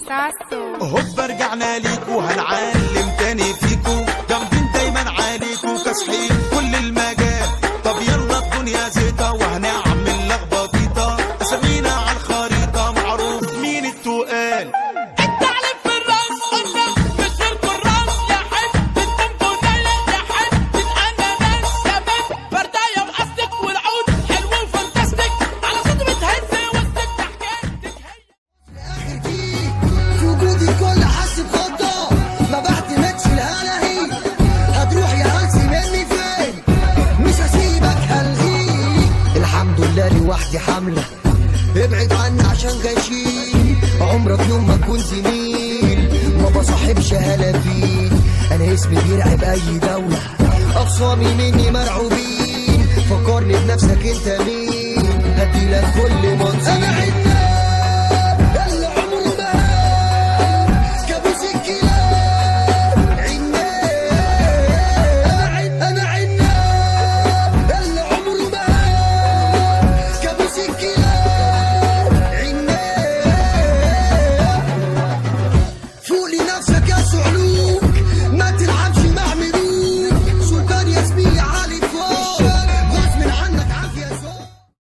ساسو هوبا رجعنا ليكو هنعلم تاني فيكو، جامدين دايما عليكو كاسحين كل المجال. طب يلا الدنيا زيطة وهنعمل لخبطيطة، اسامينا على الخريطة معروف مين التقال. التعليم في الراس قلنا مش في الكراس، يا حب التنبو ضيق يا حب الاناناس، يا بنت بردايه وقصدك والعود حلو وفانتاستيك، على صوت بتهز وسط حكايتك اخر جيل في وجودي كل حاسب خطه، ما بعتمدش الهلاهي، هتروح يا هلسي مني فين؟ مش هسيبك هلغيك. الحمد لله لوحدي حمله، ابعد عني عشان غشيم، عمرك يوم ما تكون زميل، ما بصاحبش هلافين. انا اسمي بيرعب اي دوله، اخصامي مني مرعوبين، فكرني بنفسك انت مين، هديلك كل منظر.